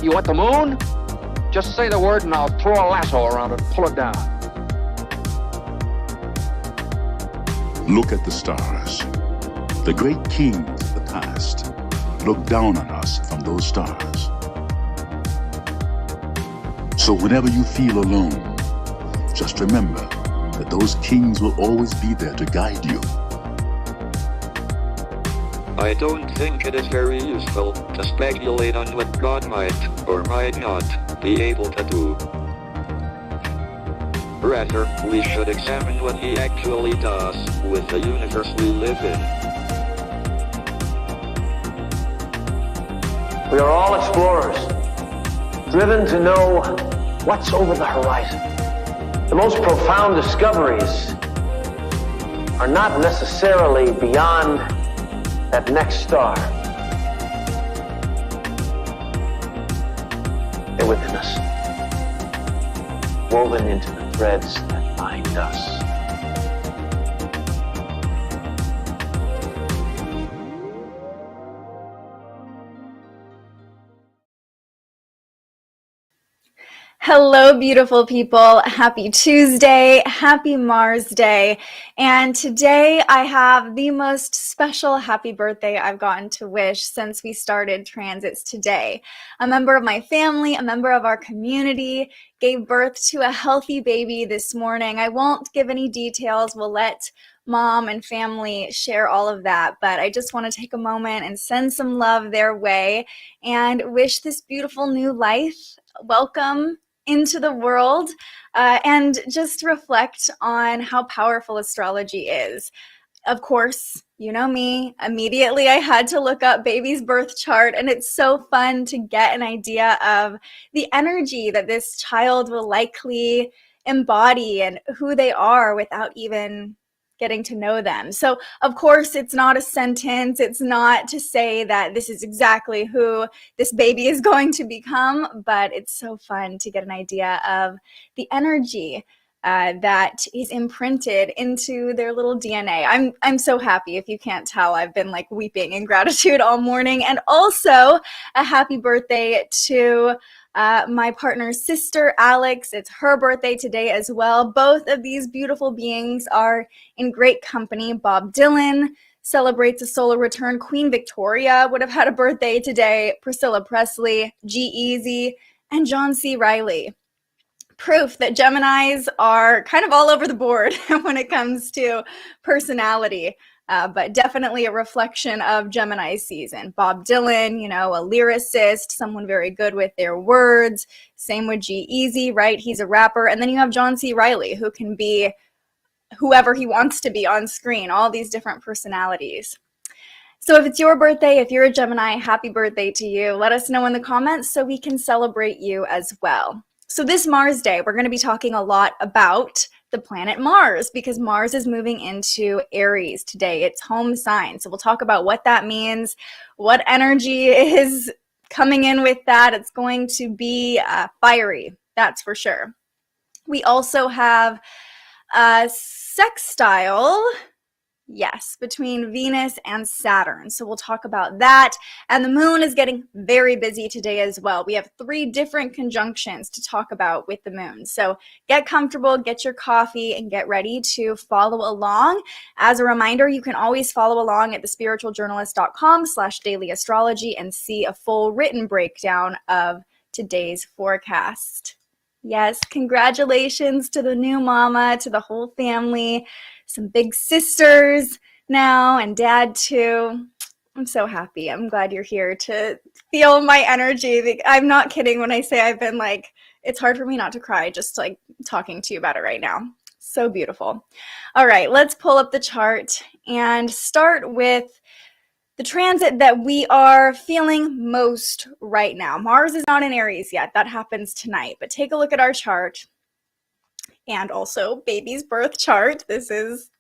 You want the moon? Just say the word and I'll throw a lasso around it and pull it down. Look at the stars. The great kings of the past look down on us from those stars. So whenever you feel alone, just remember that those kings will always be there to guide you. I don't think it is very useful to speculate on what God might or might not be able to do. Rather, we should examine what he actually does with the universe we live in. We are all explorers, driven to know what's over the horizon. The most profound discoveries are not necessarily beyond that next star. They're within us, woven into the threads that bind us. Hello, beautiful people. Happy Tuesday. Happy Mars Day. And today I have the most special happy birthday I've gotten to wish since we started transits today. A member of my family, a member of our community, gave birth to a healthy baby this morning. I won't give any details. We'll let mom and family share all of that, but I just want to take a moment and send some love their way and wish this beautiful new life welcome into the world, and just reflect on how powerful astrology is. Of course, you know me, immediately I had to look up baby's birth chart, and it's so fun to get an idea of the energy that this child will likely embody and who they are without even getting to know them. So of course it's not a sentence, it's not to say that this is exactly who this baby is going to become, but it's so fun to get an idea of the energy that is imprinted into their little DNA. I'm so happy. If you can't tell, I've been like weeping in gratitude all morning. And also a happy birthday to my partner's sister, Alex. It's her birthday today as well. Both of these beautiful beings are in great company. Bob Dylan celebrates a solar return. Queen Victoria would have had a birthday today. Priscilla Presley, G-Eazy, and John C. Reilly. Proof that Geminis are kind of all over the board when it comes to personality. But definitely a reflection of Gemini season. Bob Dylan, you know, a lyricist, someone very good with their words. Same with G-Eazy, right? He's a rapper. And then you have John C. Reilly, who can be whoever he wants to be on screen, all these different personalities. So if it's your birthday, if you're a Gemini, happy birthday to you. Let us know in the comments so we can celebrate you as well. So this Mars Day, we're going to be talking a lot about the planet Mars because Mars is moving into Aries today, its home sign. So we'll talk about what that means, what energy is coming in with that. It's going to be fiery, that's for sure. We also have a sextile, yes, between Venus and Saturn. So we'll talk about that. And the moon is getting very busy today as well. We have 3 different conjunctions to talk about with the moon. So get comfortable, get your coffee, and get ready to follow along. As a reminder, you can always follow along at thespiritualjournalist.com/daily astrology and see a full written breakdown of today's forecast. Yes, congratulations to the new mama, to the whole family. Some big sisters now and dad too. I'm so happy. I'm glad you're here to feel my energy. I'm not kidding when I say I've been like, it's hard for me not to cry just like talking to you about it right now. So beautiful. All right, let's pull up the chart and start with the transit that we are feeling most right now. Mars is not in Aries yet. That happens tonight. But take a look at our chart. And also baby's birth chart. This is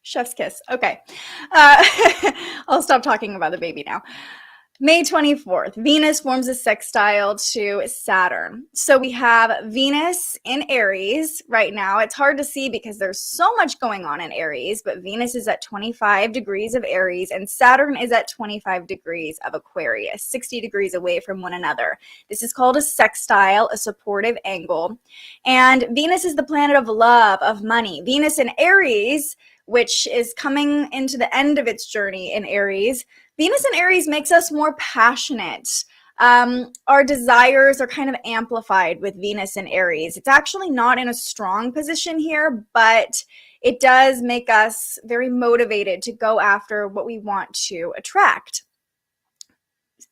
chef's kiss. Okay. I'll stop talking about the baby now. May 24th, Venus forms a sextile to Saturn. So we have Venus in Aries right now. It's hard to see because there's so much going on in Aries, but Venus is at 25 degrees of Aries and Saturn is at 25 degrees of Aquarius, 60 degrees away from one another. This is called a sextile, a supportive angle. And Venus is the planet of love, of money. Venus in Aries, which is coming into the end of its journey in Aries, Venus in Aries makes us more passionate. Our desires are kind of amplified with Venus in Aries. It's actually not in a strong position here, but it does make us very motivated to go after what we want to attract.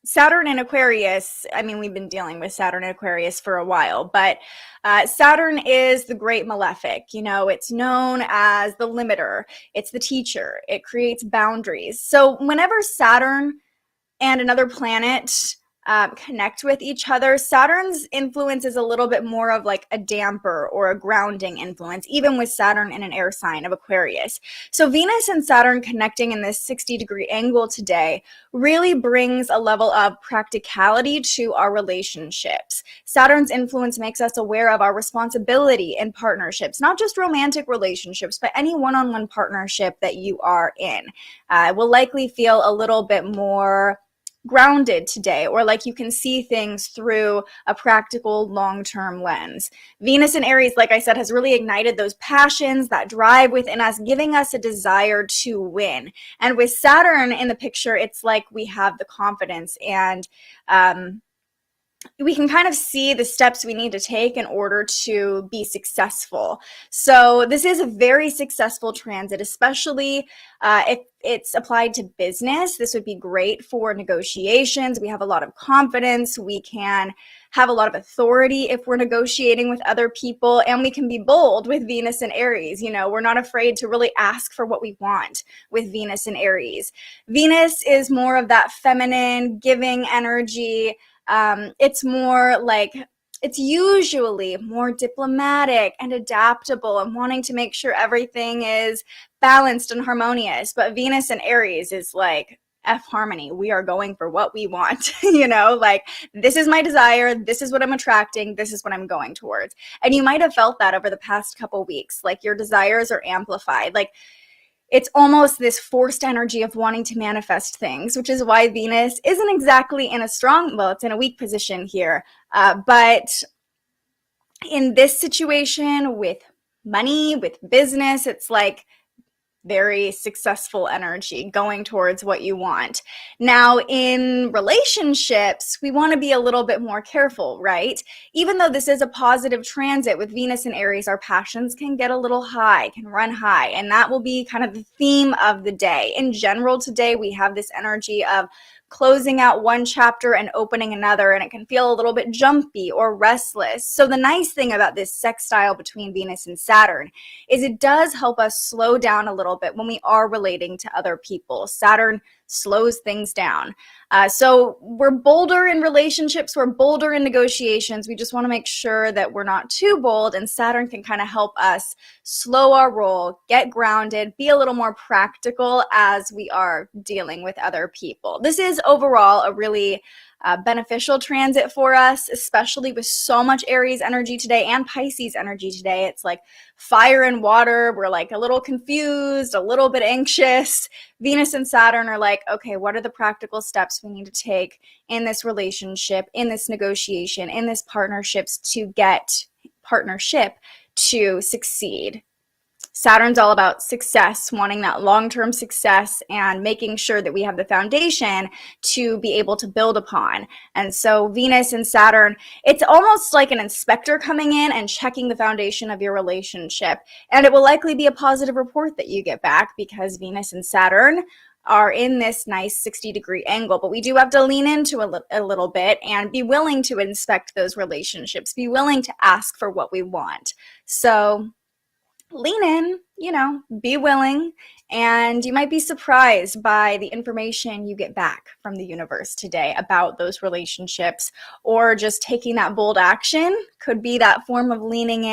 Saturn and Aquarius, I mean, we've been dealing with Saturn and Aquarius for a while, but Saturn is the great malefic. You know, it's known as the limiter. It's the teacher. It creates boundaries. So whenever Saturn and another planet connect with each other, Saturn's influence is a little bit more of like a damper or a grounding influence, even with Saturn in an air sign of Aquarius. So Venus and Saturn connecting in this 60-degree angle today really brings a level of practicality to our relationships. Saturn's influence makes us aware of our responsibility in partnerships, not just romantic relationships, but any one-on-one partnership that you are in. Will likely feel a little bit more grounded today, or like you can see things through a practical long-term lens. Venus in Aries, like I said, has really ignited those passions, that drive within us, giving us a desire to win. And with Saturn in the picture, it's like we have the confidence and we can kind of see the steps we need to take in order to be successful. So this is a very successful transit, especially if it's applied to business. This would be great for negotiations. We have a lot of confidence. We can have a lot of authority if we're negotiating with other people, and we can be bold with Venus and Aries. You know, we're not afraid to really ask for what we want with Venus and Aries. Venus is more of that feminine, giving energy. It's more like, it's usually more diplomatic and adaptable and wanting to make sure everything is balanced and harmonious. But Venus and Aries is like F harmony. We are going for what we want, you know, like this is my desire. This is what I'm attracting. This is what I'm going towards. And you might have felt that over the past couple weeks, like your desires are amplified. Like it's almost this forced energy of wanting to manifest things, which is why Venus isn't exactly in a strong, well, it's in a weak position here. But in this situation with money, with business, it's like very successful energy going towards what you want. Now, in relationships, we want to be a little bit more careful, right? Even though this is a positive transit with Venus and Aries, our passions can get a little high, can run high, and that will be kind of the theme of the day. In general, today, we have this energy of closing out one chapter and opening another, and it can feel a little bit jumpy or restless. So the nice thing about this sextile between Venus and Saturn is it does help us slow down a little bit when we are relating to other people. Saturn slows things down. So we're bolder in relationships, we're bolder in negotiations. We just want to make sure that we're not too bold, and Saturn can kind of help us slow our roll, get grounded, be a little more practical as we are dealing with other people. This is overall a really beneficial transit for us, especially with so much Aries energy today and Pisces energy today. It's like fire and water. We're like a little confused, a little bit anxious. Venus and Saturn are like, okay, what are the practical steps we need to take in this relationship, in this negotiation, in this partnerships to get partnership to succeed? Saturn's all about success, wanting that long-term success and making sure that we have the foundation to be able to build upon. And so Venus and Saturn, it's almost like an inspector coming in and checking the foundation of your relationship. And it will likely be a positive report that you get back because Venus and Saturn are in this nice 60-degree angle, but we do have to lean into a little bit and be willing to inspect those relationships, be willing to ask for what we want. So lean in, you know, be willing, and you might be surprised by the information you get back from the universe today about those relationships, or just taking that bold action could be that form of leaning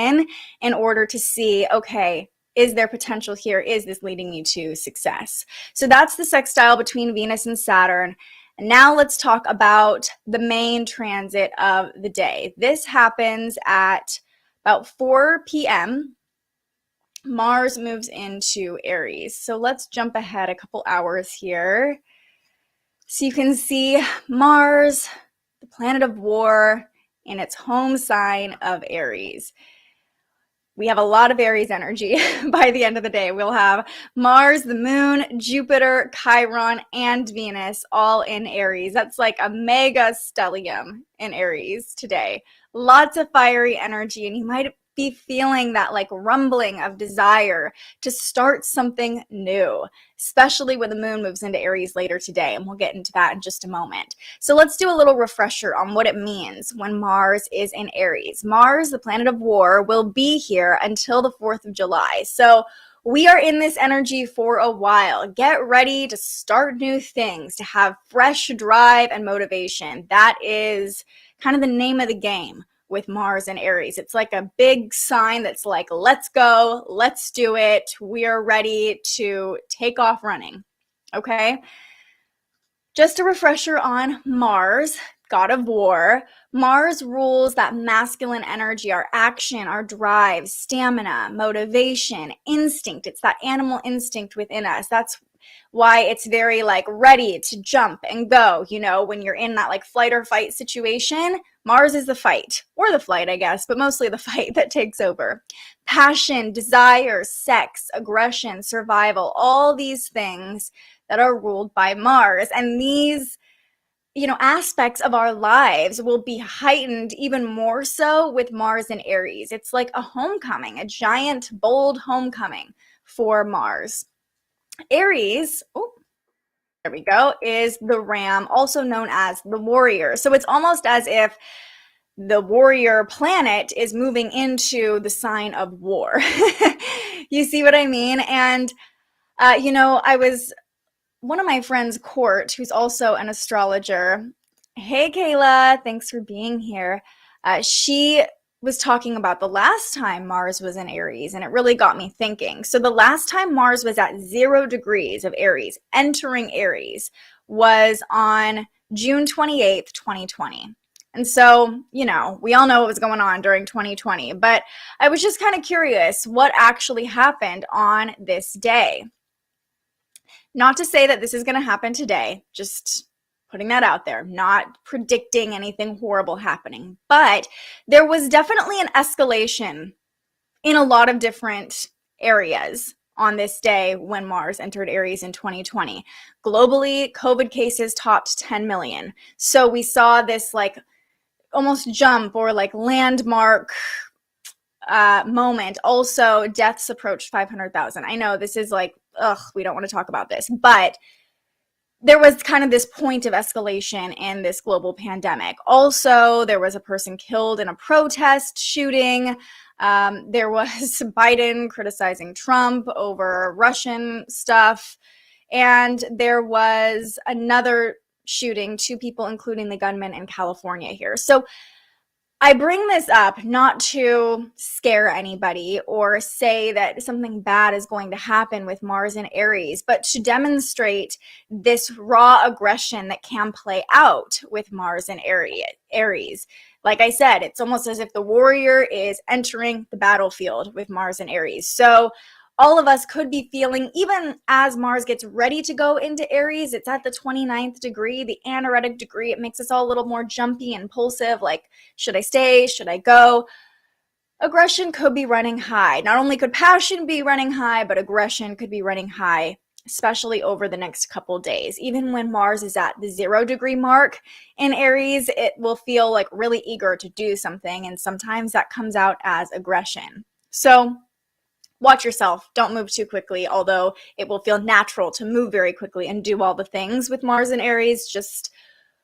in order to see, okay, is there potential here? Is this leading me to success? So that's the sextile between Venus and Saturn. And now let's talk about the main transit of the day. This happens at about 4 p.m. Mars moves into Aries. So let's jump ahead a couple hours here. So you can see Mars, the planet of war, in its home sign of Aries. We have a lot of Aries energy by the end of the day. We'll have Mars, the moon, Jupiter, Chiron, and Venus all in Aries. That's like a mega stellium in Aries today. Lots of fiery energy, and you might be feeling that like rumbling of desire to start something new, especially when the moon moves into Aries later today, and we'll get into that in just a moment. So let's do a little refresher on what it means when Mars is in Aries. Mars, the planet of war, will be here until the 4th of July. So we are in this energy for a while. Get ready to start new things, to have fresh drive and motivation. That is kind of the name of the game with Mars and Aries. It's like a big sign that's like, let's go, let's do it. We are ready to take off running. Okay? Just a refresher on Mars, god of war. Mars rules that masculine energy, our action, our drive, stamina, motivation, instinct. It's that animal instinct within us. That's why it's very like ready to jump and go. You know, when you're in that like flight or fight situation, Mars is the fight, or the flight, I guess, but mostly the fight that takes over. Passion, desire, sex, aggression, survival, all these things that are ruled by Mars. And these, you know, aspects of our lives will be heightened even more so with Mars and Aries. It's like a homecoming, a giant, bold homecoming for Mars. Aries, there we go, is the ram, also known as the warrior. So it's almost as if the warrior planet is moving into the sign of war. You see what I mean? And, you know, one of my friends, Court, who's also an astrologer. Hey, Kayla, thanks for being here. She was talking about the last time Mars was in Aries, and it really got me thinking. So the last time Mars was at 0 degrees of Aries, entering Aries, was on June 28th, 2020. And so, you know, we all know what was going on during 2020, but I was just kind of curious what actually happened on this day. Not to say that this is going to happen today, just putting that out there, not predicting anything horrible happening, but there was definitely an escalation in a lot of different areas on this day when Mars entered Aries in 2020. Globally, COVID cases topped 10 million. So we saw this like almost jump or like landmark moment. Also, deaths approached 500,000. I know this is like, we don't want to talk about this, but there was kind of this point of escalation in this global pandemic. Also, there was a person killed in a protest shooting. There was Biden criticizing Trump over Russian stuff. And there was another shooting, 2 people, including the gunman in California here. So I bring this up not to scare anybody or say that something bad is going to happen with Mars and Aries, but to demonstrate this raw aggression that can play out with Mars and Aries. Like I said, it's almost as if the warrior is entering the battlefield with Mars and Aries. So all of us could be feeling, even as Mars gets ready to go into Aries, it's at the 29th degree, the anaretic degree. It makes us all a little more jumpy and impulsive, like, should I stay? Should I go? Aggression could be running high. Not only could passion be running high, but aggression could be running high, especially over the next couple days. Even when Mars is at the 0 degree mark in Aries, it will feel like really eager to do something, and sometimes that comes out as aggression. So watch yourself. Don't move too quickly, although it will feel natural to move very quickly and do all the things with Mars and Aries. Just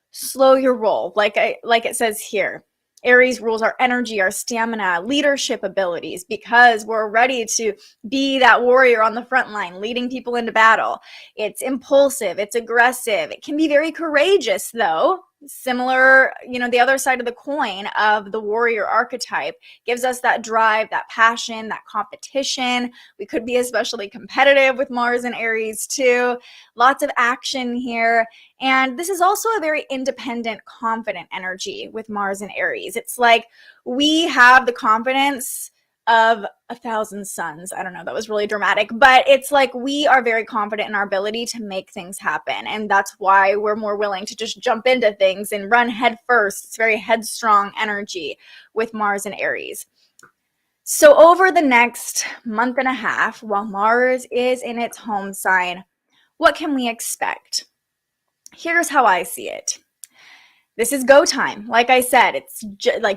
slow your roll. Like it says here, Aries rules our energy, our stamina, leadership abilities, because we're ready to be that warrior on the front line, leading people into battle. It's impulsive. It's aggressive. It can be very courageous, though. Similar, the other side of the coin of the warrior archetype gives us that drive, that passion, that competition. We could be especially competitive with Mars and Aries too. Lots of action here. And this is also a very independent, confident energy with Mars and Aries. It's like we have the confidence of 1,000 suns. I don't know, that was really dramatic, but it's like we are very confident in our ability to make things happen. And that's why we're more willing to just jump into things and run head first. It's very headstrong energy with Mars and Aries. So over the next month and a half, while Mars is in its home sign, what can we expect? Here's how I see it. This is go time. Like I said, it's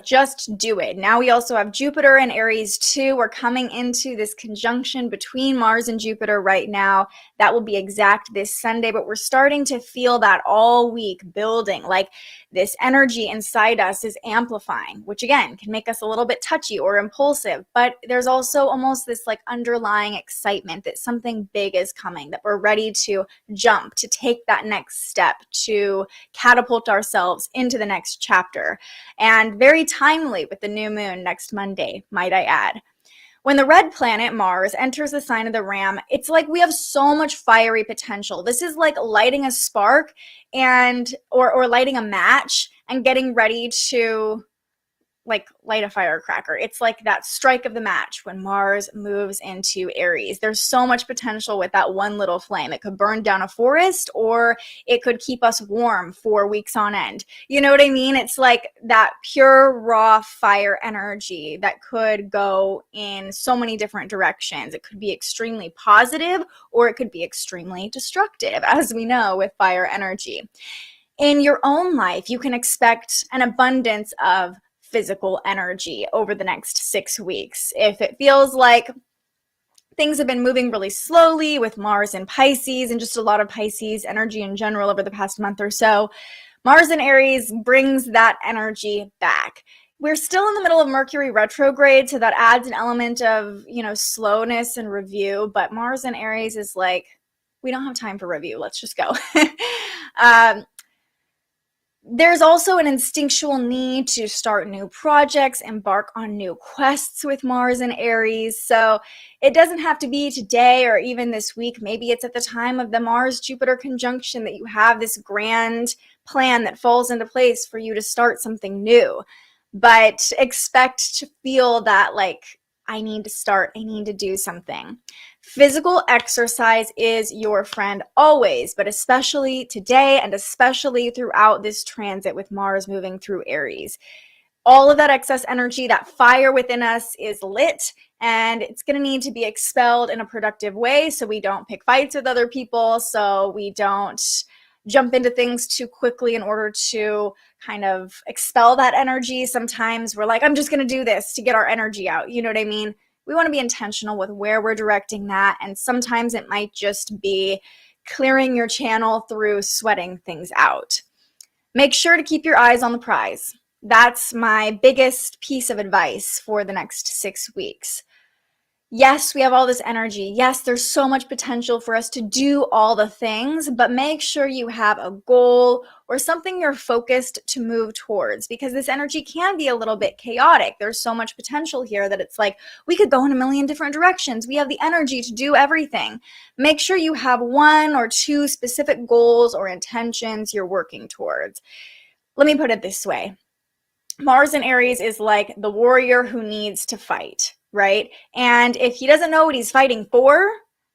just do it. Now we also have Jupiter and Aries too. We're coming into this conjunction between Mars and Jupiter right now. That will be exact this Sunday, but we're starting to feel that all week building. Like this energy inside us is amplifying, which again can make us a little bit touchy or impulsive. But there's also almost this like underlying excitement that something big is coming, that we're ready to jump, to take that next step, to catapult ourselves into the next chapter. And very timely with the new moon next Monday, might I add. When the red planet Mars enters the sign of the Ram, it's like we have so much fiery potential. This is like lighting a spark and or lighting a match and getting ready to like light a firecracker. It's like that strike of the match when Mars moves into Aries. There's so much potential with that one little flame. It could burn down a forest, or it could keep us warm for weeks on end. You know what I mean? It's like that pure raw fire energy that could go in so many different directions. It could be extremely positive, or it could be extremely destructive, as we know with fire energy. In your own life, you can expect an abundance of physical energy over the next 6 weeks. If it feels like things have been moving really slowly with Mars and Pisces and just a lot of Pisces energy in general over the past month or so, Mars in Aries brings that energy back. We're still in the middle of Mercury Retrograde, so that adds an element of, slowness and review, but Mars in Aries is like, we don't have time for review. Let's just go. There's also an instinctual need to start new projects, embark on new quests with Mars and Aries. So it doesn't have to be today or even this week. Maybe it's at the time of the Mars-Jupiter conjunction that you have this grand plan that falls into place for you to start something new. But expect to feel that like, I need to start, I need to do something. Physical exercise is your friend always, but especially today and especially throughout this transit with Mars moving through Aries. All of that excess energy, that fire within us is lit, and it's going to need to be expelled in a productive way so we don't pick fights with other people, so we don't jump into things too quickly in order to kind of expel that energy. Sometimes we're like, I'm just going to do this to get our energy out. You know what I mean? We want to be intentional with where we're directing that. And sometimes it might just be clearing your channel through sweating things out. Make sure to keep your eyes on the prize. That's my biggest piece of advice for the next 6 weeks. Yes, we have all this energy. Yes, there's so much potential for us to do all the things, but make sure you have a goal or something you're focused to move towards, because this energy can be a little bit chaotic. There's so much potential here that it's like we could go in a million different directions. We have the energy to do everything. Make sure you have 1 or 2 specific goals or intentions you're working towards. Let me put it this way. Mars in Aries is like the warrior who needs to fight, right? And if he doesn't know what he's fighting for,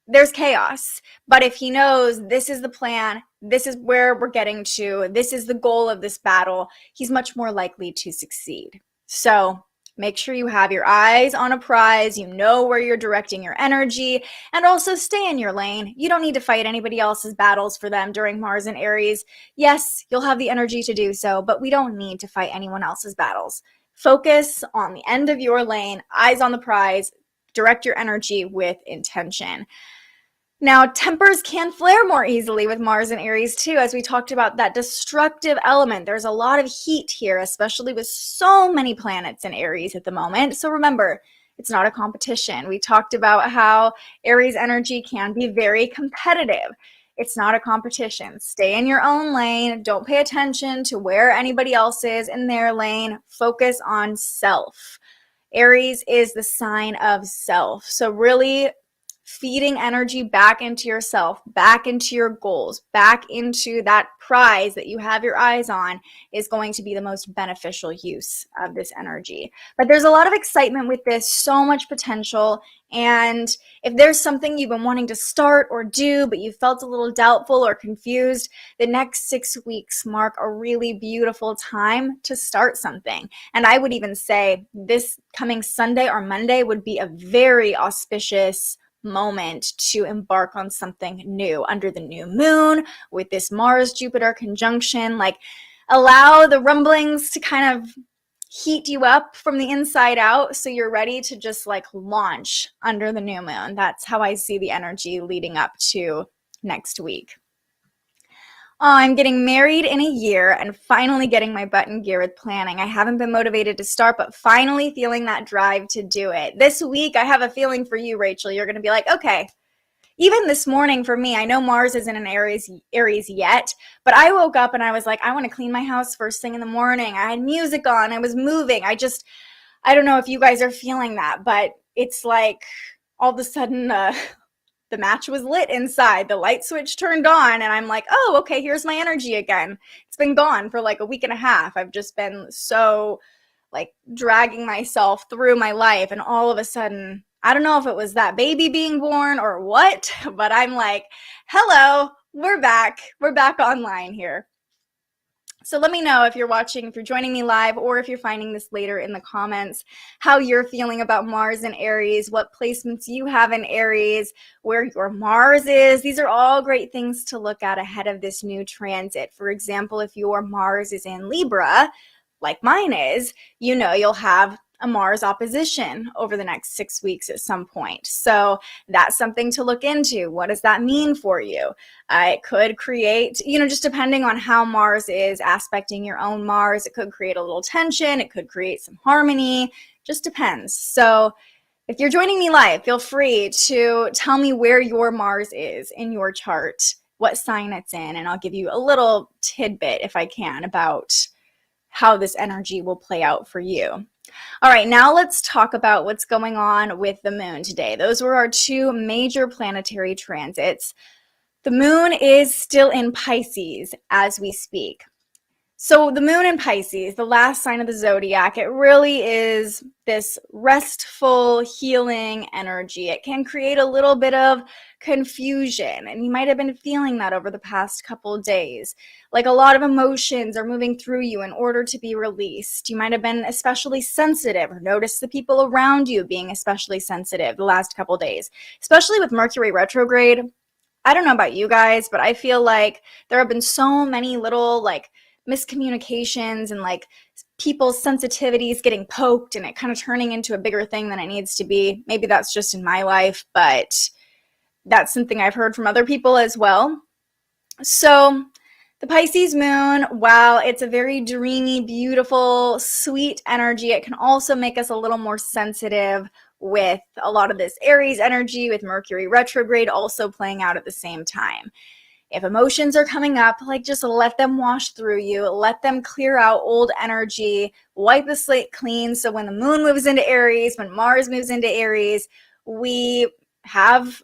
there's chaos. But if he knows this is the plan, this is where we're getting to, this is the goal of this battle, he's much more likely to succeed. So make sure you have your eyes on a prize, you know where you're directing your energy, and also stay in your lane. You don't need to fight anybody else's battles for them during Mars and Aries. Yes, you'll have the energy to do so, but we don't need to fight anyone else's battles. Focus on the end of your lane, eyes on the prize, direct your energy with intention. Now, tempers can flare more easily with Mars and Aries too, as we talked about that destructive element. There's a lot of heat here, especially with so many planets in Aries at the moment. So remember, it's not a competition. We talked about how Aries energy can be very competitive. It's not a competition. Stay in your own lane. Don't pay attention to where anybody else is in their lane. Focus on self. Aries is the sign of self. So really feeding energy back into yourself, back into your goals, back into that prize that you have your eyes on is going to be the most beneficial use of this energy. But there's a lot of excitement with this, so much potential. And if there's something you've been wanting to start or do, but you felt a little doubtful or confused, the next 6 weeks mark a really beautiful time to start something. And I would even say this coming Sunday or Monday would be a very auspicious moment to embark on something new under the new moon with this Mars-Jupiter conjunction. Like, allow the rumblings to kind of heat you up from the inside out so you're ready to just like launch under the new moon. That's how I see the energy leading up to next week. Oh, I'm getting married in a year and finally getting my butt in gear with planning. I haven't been motivated to start, but finally feeling that drive to do it. This week, I have a feeling for you, Rachel. You're going to be like, okay, even this morning for me, I know Mars isn't in Aries yet, but I woke up and I was like, I want to clean my house first thing in the morning. I had music on. I was moving. I don't know if you guys are feeling that, but it's like all of a sudden, the match was lit inside, the light switch turned on, and I'm like, oh, okay, here's my energy again. It's been gone for like a week and a half. I've just been so like dragging myself through my life, and all of a sudden, I don't know if it was that baby being born or what, but I'm like, hello, we're back online here. So let me know if you're watching, if you're joining me live, or if you're finding this later in the comments, how you're feeling about Mars in Aries, what placements you have in Aries, where your Mars is. These are all great things to look at ahead of this new transit. For example, if your Mars is in Libra, like mine is, you know you'll have a Mars opposition over the next 6 weeks at some point. So that's something to look into. What does that mean for you? It could create, just depending on how Mars is aspecting your own Mars, it could create a little tension. It could create some harmony. Just depends. So if you're joining me live, feel free to tell me where your Mars is in your chart, what sign it's in, and I'll give you a little tidbit, if I can, about how this energy will play out for you. All right, now let's talk about what's going on with the moon today. Those were our two major planetary transits. The moon is still in Pisces as we speak. So the moon in Pisces, the last sign of the zodiac, it really is this restful, healing energy. It can create a little bit of confusion, and you might have been feeling that over the past couple of days. Like a lot of emotions are moving through you in order to be released. You might have been especially sensitive or noticed the people around you being especially sensitive the last couple of days, especially with Mercury Retrograde. I don't know about you guys, but I feel like there have been so many little miscommunications and people's sensitivities getting poked and it kind of turning into a bigger thing than it needs to be. Maybe that's just in my life, but that's something I've heard from other people as well. So the Pisces moon, while it's a very dreamy, beautiful, sweet energy, it can also make us a little more sensitive with a lot of this Aries energy, with Mercury retrograde also playing out at the same time. If emotions are coming up, just let them wash through you. Let them clear out old energy. Wipe the slate clean. So when the moon moves into Aries, when Mars moves into Aries, we have,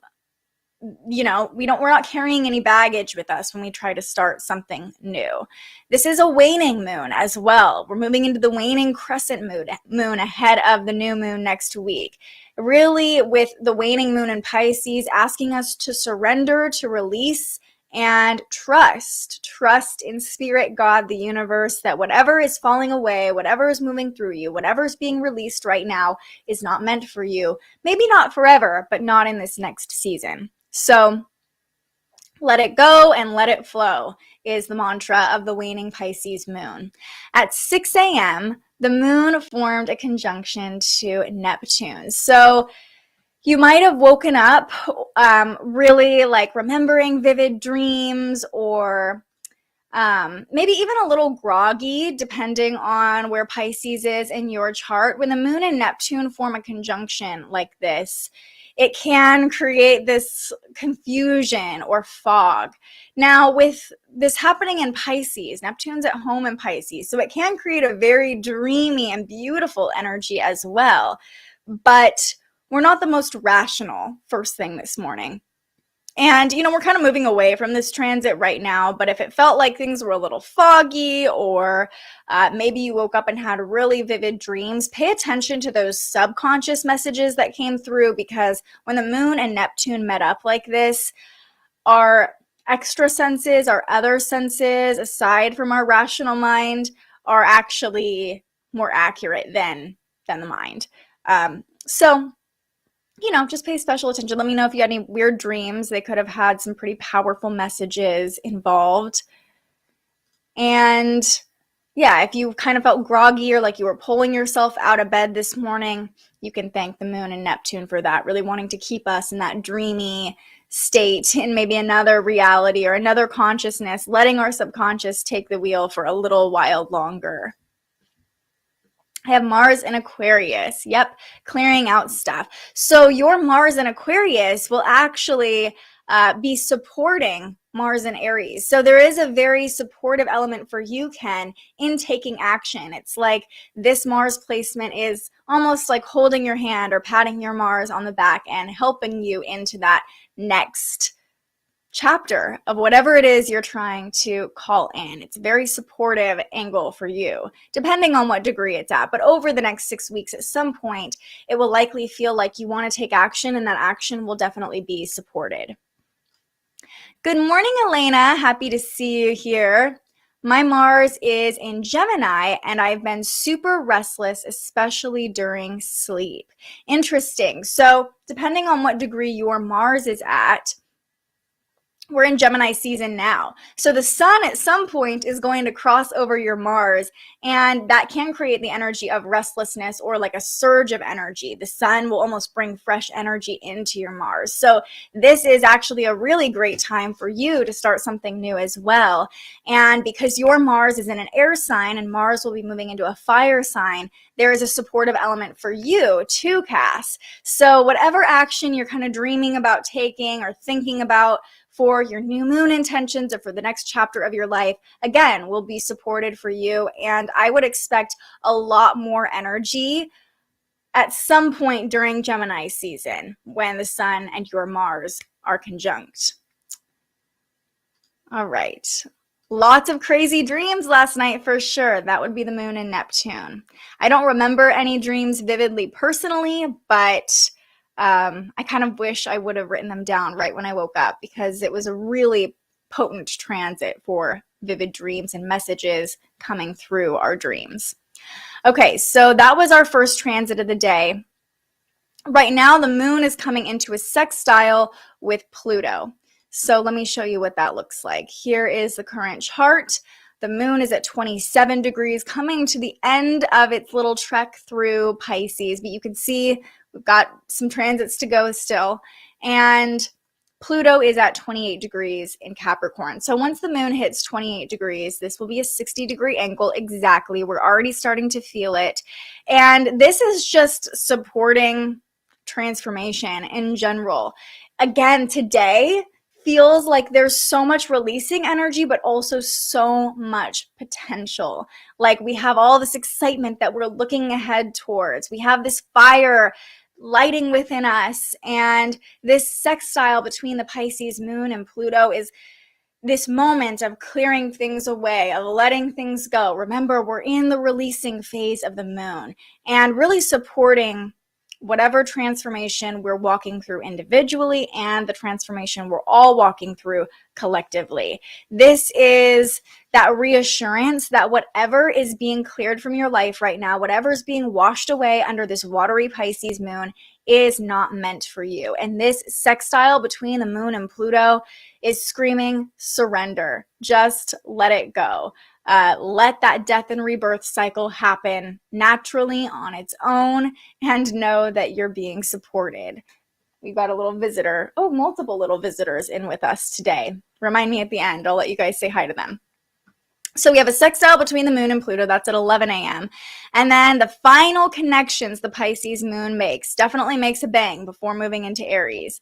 we're not carrying any baggage with us when we try to start something new. This is a waning moon as well. We're moving into the waning crescent moon ahead of the new moon next week. Really, with the waning moon in Pisces, asking us to surrender, to release, and trust in spirit, God, the universe, that whatever is falling away, whatever is moving through you, whatever is being released right now is not meant for you. Maybe not forever, but not in this next season. So let it go and let it flow is the mantra of the waning Pisces moon. At 6 a.m., the moon formed a conjunction to Neptune. So you might have woken up really remembering vivid dreams or maybe even a little groggy, depending on where Pisces is in your chart. When the moon and Neptune form a conjunction like this, it can create this confusion or fog. Now, with this happening in Pisces, Neptune's at home in Pisces, so it can create a very dreamy and beautiful energy as well. But we're not the most rational first thing this morning. And, we're kind of moving away from this transit right now, but if it felt like things were a little foggy, or maybe you woke up and had really vivid dreams, pay attention to those subconscious messages that came through, because when the moon and Neptune met up like this, our extra senses, our other senses, aside from our rational mind, are actually more accurate than the mind. So just pay special attention. Let me know if you had any weird dreams. They could have had some pretty powerful messages involved. And yeah, if you kind of felt groggy or like you were pulling yourself out of bed this morning, you can thank the moon and Neptune for that, really wanting to keep us in that dreamy state in maybe another reality or another consciousness, letting our subconscious take the wheel for a little while longer. I have Mars in Aquarius. Yep, clearing out stuff. So your Mars in Aquarius will actually be supporting Mars in Aries. So there is a very supportive element for you, Ken, in taking action. It's like this Mars placement is almost like holding your hand or patting your Mars on the back and helping you into that next chapter of whatever it is you're trying to call in. It's a very supportive angle for you, depending on what degree it's at. But over the next 6 weeks, at some point, it will likely feel like you want to take action, and that action will definitely be supported. Good morning, Elena. Happy to see you here. My Mars is in Gemini, and I've been super restless, especially during sleep. Interesting. So depending on what degree your Mars is at, we're in Gemini season now. So the sun at some point is going to cross over your Mars, and that can create the energy of restlessness or like a surge of energy. The sun will almost bring fresh energy into your Mars. So this is actually a really great time for you to start something new as well. And because your Mars is in an air sign and Mars will be moving into a fire sign, there is a supportive element for you too, Cass. So whatever action you're kind of dreaming about taking or thinking about for your new moon intentions or for the next chapter of your life, again, will be supported for you. And I would expect a lot more energy at some point during Gemini season when the sun and your Mars are conjunct. All right. Lots of crazy dreams last night for sure. That would be the moon and Neptune. I don't remember any dreams vividly personally, but I kind of wish I would have written them down right when I woke up, because it was a really potent transit for vivid dreams and messages coming through our dreams. Okay, so that was our first transit of the day. Right now, the moon is coming into a sextile with Pluto. So let me show you what that looks like. Here is the current chart. The moon is at 27 degrees, coming to the end of its little trek through Pisces, but you can see we've got some transits to go still. And Pluto is at 28 degrees in Capricorn. So once the moon hits 28 degrees, this will be a 60-degree angle exactly. We're already starting to feel it. And this is just supporting transformation in general. Again, today feels like there's so much releasing energy, but also so much potential. Like we have all this excitement that we're looking ahead towards. We have this fire lighting within us, and this sextile between the Pisces moon and Pluto is this moment of clearing things away, of letting things go. Remember, we're in the releasing phase of the moon, and really supporting whatever transformation we're walking through individually and the transformation we're all walking through collectively. This is that reassurance that whatever is being cleared from your life right now, whatever is being washed away under this watery Pisces moon, is not meant for you. And this sextile between the moon and Pluto is screaming surrender. Just let it go. Let that death and rebirth cycle happen naturally on its own, and know that you're being supported. We've got a little visitor, multiple little visitors in with us today. Remind me at the end. I'll let you guys say hi to them. So we have a sextile between the Moon and Pluto. That's at 11 a.m. And then the final connections the Pisces Moon makes, definitely makes a bang before moving into Aries.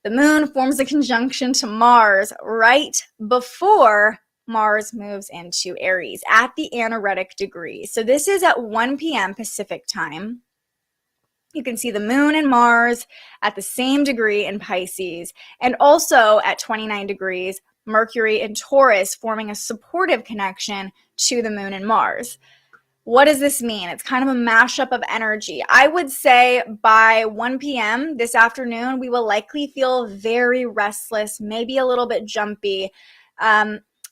The Moon forms a conjunction to Mars right before Mars moves into Aries at the anaretic degree. So this is at 1 p.m. Pacific time. You can see the Moon and Mars at the same degree in Pisces, and also at 29 degrees, Mercury and Taurus forming a supportive connection to the Moon and Mars. What does this mean? It's kind of a mashup of energy. I would say by 1 p.m. this afternoon, we will likely feel very restless, maybe a little bit jumpy,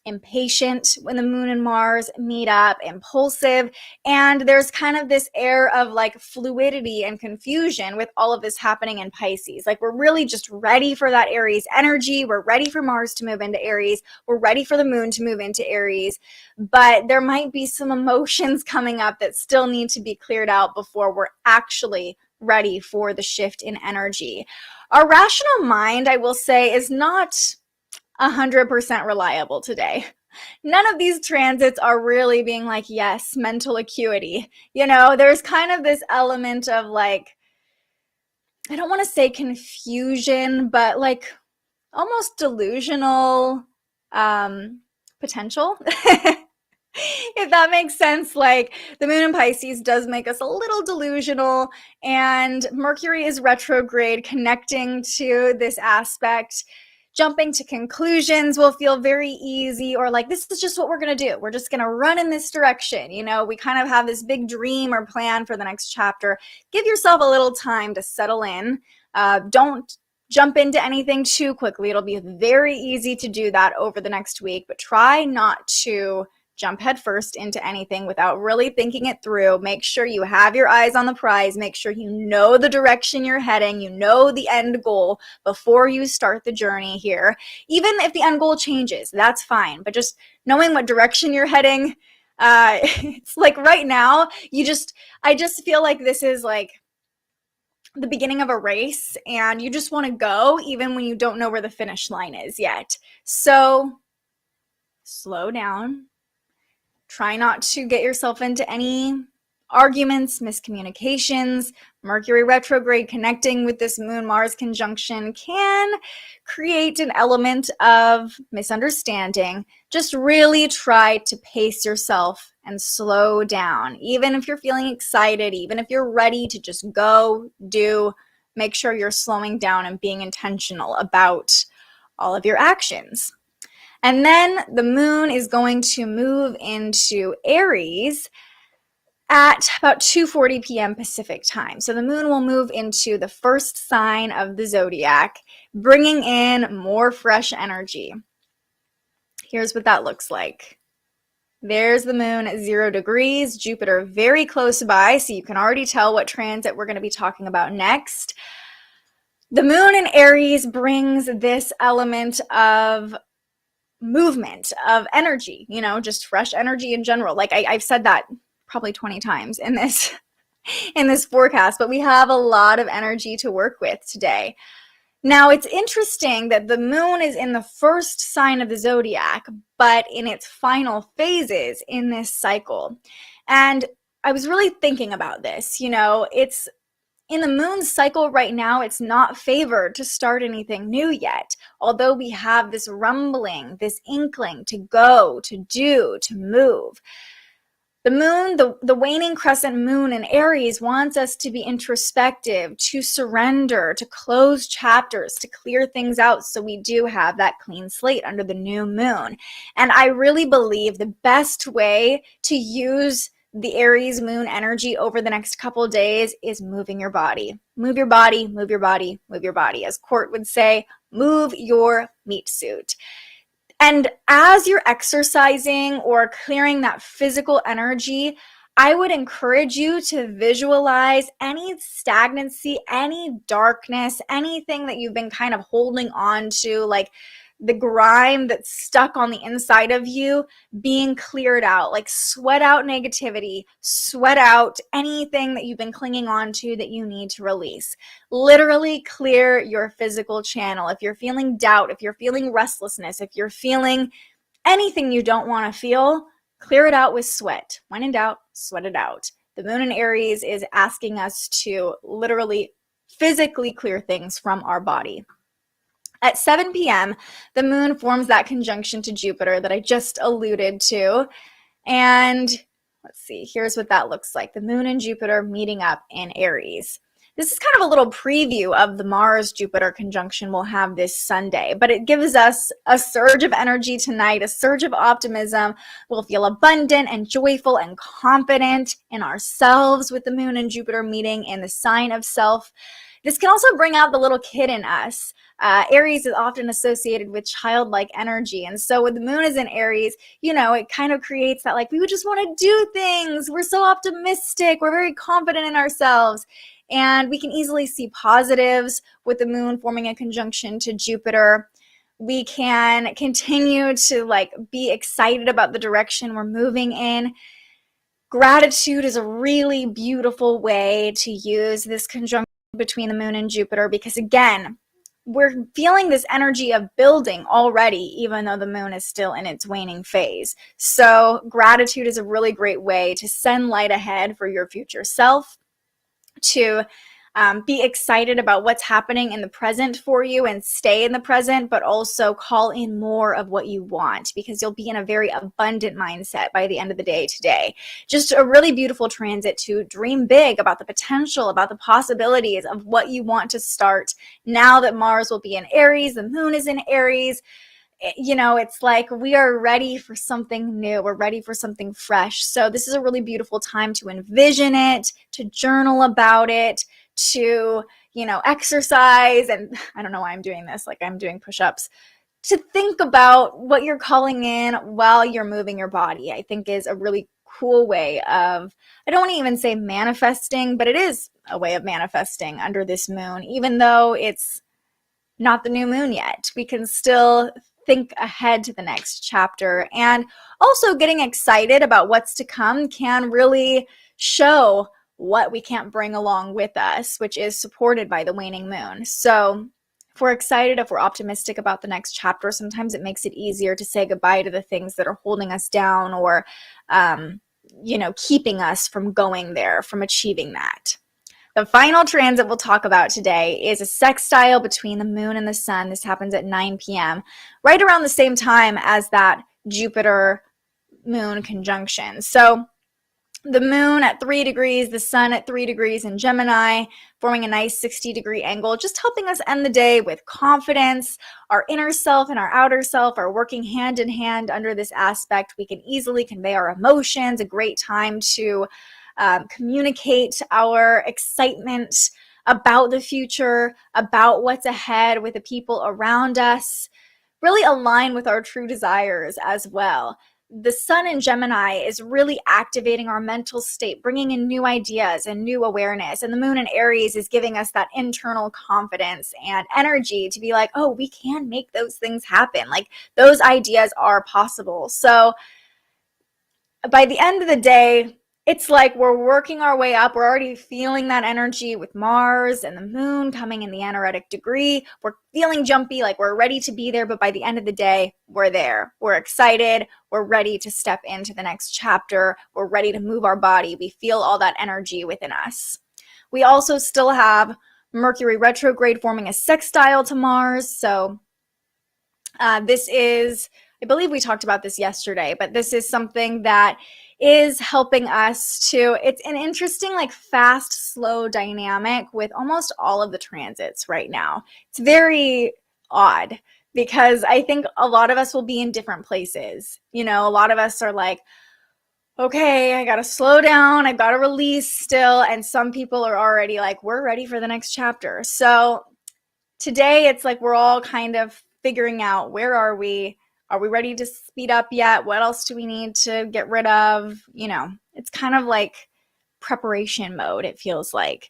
impatient when the Moon and Mars meet up, impulsive, and there's kind of this air of like fluidity and confusion with all of this happening in Pisces. Like, we're really just ready for that Aries energy. We're ready for Mars to move into Aries. We're ready for the Moon to move into Aries, but there might be some emotions coming up that still need to be cleared out before we're actually ready for the shift in energy. Our rational mind, I will say, is not 100% reliable today. None of these transits are really being like, yes, mental acuity. You know, there's kind of this element of like, I don't want to say confusion, but like almost delusional potential. If that makes sense. Like, the Moon in Pisces does make us a little delusional, and Mercury is retrograde, connecting to this aspect. Jumping to conclusions will feel very easy, or like, this is just what we're going to do. We're just going to run in this direction. You know, we kind of have this big dream or plan for the next chapter. Give yourself a little time to settle in. Don't jump into anything too quickly. It'll be very easy to do that over the next week, but try not to jump headfirst into anything without really thinking it through. Make sure you have your eyes on the prize. Make sure you know the direction you're heading. You know the end goal before you start the journey here. Even if the end goal changes, that's fine. But just knowing what direction you're heading, it's like right now, I just feel like this is like the beginning of a race, and you just want to go even when you don't know where the finish line is yet. So slow down. Try not to get yourself into any arguments, miscommunications. Mercury retrograde connecting with this Moon-Mars conjunction can create an element of misunderstanding. Just really try to pace yourself and slow down. Even if you're feeling excited, even if you're ready to just go, do, make sure you're slowing down and being intentional about all of your actions. And then the Moon is going to move into Aries at about 2:40 p.m. Pacific time. So the Moon will move into the first sign of the zodiac, bringing in more fresh energy. Here's what that looks like. There's the Moon at 0 degrees, Jupiter very close by, so you can already tell what transit we're going to be talking about next. The Moon in Aries brings this element of movement, of energy, you know, just fresh energy in general. Like I've said that probably 20 times in this forecast, but we have a lot of energy to work with today. Now, it's interesting that the Moon is in the first sign of the zodiac, but in its final phases in this cycle. And I was really thinking about this. You know, it's in the Moon's cycle right now, it's not favored to start anything new yet, although we have this rumbling, this inkling to go, to do, to move. The Moon, the waning crescent Moon in Aries wants us to be introspective, to surrender, to close chapters, to clear things out so we do have that clean slate under the new moon. And I really believe the best way to use the Aries Moon energy over the next couple of days is moving your body. Move your body, move your body, move your body. As Court would say, move your meat suit. And as you're exercising or clearing that physical energy, I would encourage you to visualize any stagnancy, any darkness, anything that you've been kind of holding on to, like the grime that's stuck on the inside of you being cleared out. Like, sweat out negativity, sweat out anything that you've been clinging on to that you need to release. Literally clear your physical channel. If you're feeling doubt, if you're feeling restlessness, if you're feeling anything you don't want to feel, clear it out with sweat. When in doubt, sweat it out. The moon in Aries is asking us to literally physically clear things from our body. At 7 p.m., the moon forms that conjunction to Jupiter that I just alluded to. And let's see, here's what that looks like. The moon and Jupiter meeting up in Aries. This is kind of a little preview of the Mars-Jupiter conjunction we'll have this Sunday, but it gives us a surge of energy tonight, a surge of optimism. We'll feel abundant and joyful and confident in ourselves with the moon and Jupiter meeting in the sign of self. This can also bring out the little kid in us. Aries is often associated with childlike energy. And so when the moon is in Aries, you know, it kind of creates that, like, we would just want to do things. We're so optimistic. We're very confident in ourselves. And we can easily see positives with the moon forming a conjunction to Jupiter. We can continue to be excited about the direction we're moving in. Gratitude is a really beautiful way to use this conjunction between the moon and Jupiter, because again, we're feeling this energy of building already, even though the moon is still in its waning phase. So gratitude is a really great way to send light ahead for your future self, to be excited about what's happening in the present for you and stay in the present, but also call in more of what you want, because you'll be in a very abundant mindset by the end of the day today. Just a really beautiful transit to dream big about the potential, about the possibilities of what you want to start now that Mars will be in Aries, the moon is in Aries. You know, it's like we are ready for something new. We're ready for something fresh. So this is a really beautiful time to envision it, to journal about it, to, exercise. And I don't know why I'm doing this, like I'm doing push-ups. To think about what you're calling in while you're moving your body, I think is a really cool way of, I don't want to even say manifesting, but it is a way of manifesting under this moon, even though it's not the new moon yet. We can still think ahead to the next chapter, and also getting excited about what's to come can really show what we can't bring along with us, which is supported by the waning moon. So if we're excited, if we're optimistic about the next chapter, sometimes it makes it easier to say goodbye to the things that are holding us down or keeping us from going there, from achieving that. The final transit we'll talk about today is a sextile between the moon and the sun. This happens at 9 p.m., right around the same time as that Jupiter-moon conjunction. So the moon at 3 degrees, the sun at 3 degrees in Gemini, forming a nice 60-degree angle, just helping us end the day with confidence. Our inner self and our outer self are working hand in hand under this aspect. We can easily convey our emotions, a great time to communicate our excitement about the future, about what's ahead with the people around us, really align with our true desires as well. The sun in Gemini is really activating our mental state, bringing in new ideas and new awareness. And the moon in Aries is giving us that internal confidence and energy to be like, oh, we can make those things happen. Like, those ideas are possible. So by the end of the day, it's like we're working our way up. We're already feeling that energy with Mars and the moon coming in the anaretic degree. We're feeling jumpy, like we're ready to be there. But by the end of the day, we're there. We're excited. We're ready to step into the next chapter. We're ready to move our body. We feel all that energy within us. We also still have Mercury Retrograde forming a sextile to Mars. So this is, I believe we talked about this yesterday, but this is something that is helping us to, it's an interesting, like, fast, slow dynamic with almost all of the transits right now. It's very odd because I think a lot of us will be in different places. A lot of us are like, okay, I got to slow down. I've got to release still. And some people are already like, we're ready for the next chapter. So today it's like we're all kind of figuring out, where are we? Are we ready to speed up yet? What else do we need to get rid of? It's kind of like preparation mode, it feels like.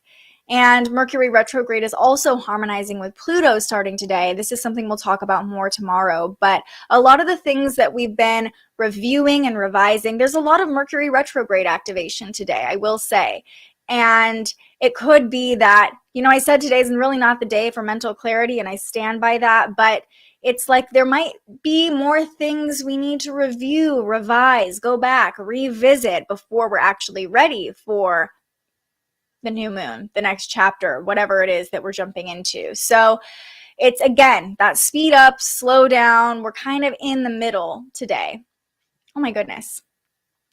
And Mercury retrograde is also harmonizing with Pluto starting today. This is something we'll talk about more tomorrow. But a lot of the things that we've been reviewing and revising, there's a lot of Mercury retrograde activation today, I will say. And it could be that, I said today's really not the day for mental clarity, and I stand by that, but it's like there might be more things we need to review, revise, go back, revisit before we're actually ready for the new moon, the next chapter, whatever it is that we're jumping into. So it's, again, that speed up, slow down. We're kind of in the middle today. Oh my goodness.